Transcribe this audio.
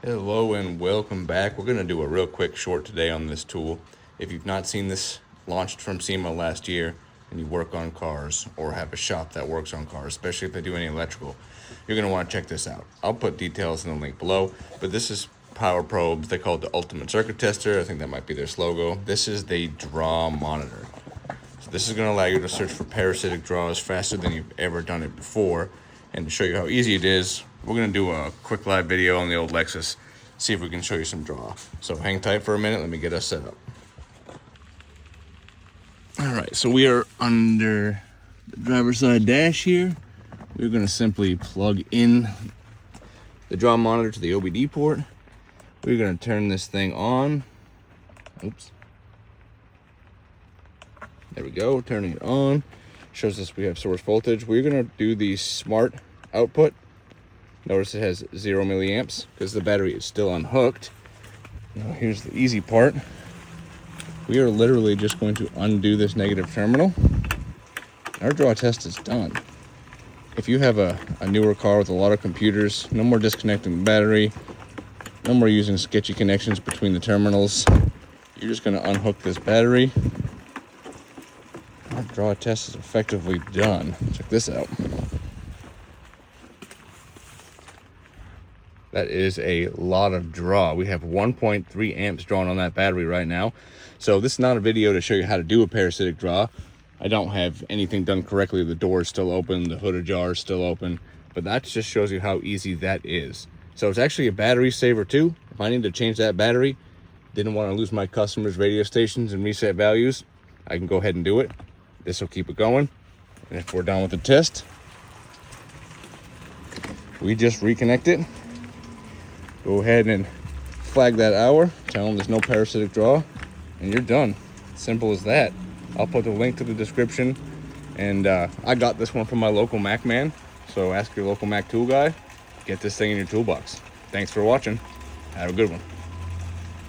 Hello and welcome back. We're going to do a real quick short today on this tool. If you've not seen this, launched from SEMA last year, and you work on cars or have a shop that works on cars, especially if they do any electrical, you're going to want to check this out. I'll put details in the link below, but this is Power Probes. They call it the Ultimate Circuit Tester. I think that might be their logo. This is the draw monitor. So this is going to allow you to search for parasitic draws faster than you've ever done it before. And to show you how easy it is, we're going to do a quick live video on the old Lexus, see if we can show you some draw. So hang tight for a minute, let me get us set up. All right, so we are under the driver's side dash here. We're going to simply plug in the draw monitor to the OBD port. We're going to turn this thing on. Oops. There we go, turning it on. Shows us we have source voltage. We're gonna do the smart output. Notice it has 0 milliamps because the battery is still unhooked. Now here's the easy part. We are literally just going to undo this negative terminal. Our draw test is done. If you have a newer car with a lot of computers, no more disconnecting the battery, no more using sketchy connections between the terminals. You're just gonna unhook this battery. Our draw test is effectively done. Check this out. That is a lot of draw. We have 1.3 amps drawn on that battery right now. So this is not a video to show you how to do a parasitic draw. I don't have anything done correctly. The door is still open, the hood jar is still open, but that just shows you how easy that is. So it's actually a battery saver too. If I need to change that battery, didn't want to lose my customers' radio stations and reset values, I can go ahead and do it. This will keep it going. And if we're done with the test, we just reconnect it. Go ahead and flag that hour. Tell them there's no parasitic draw. And you're done. Simple as that. I'll put the link to the description. And I got this one from my local Mac man. So ask your local Mac tool guy. Get this thing in your toolbox. Thanks for watching. Have a good one.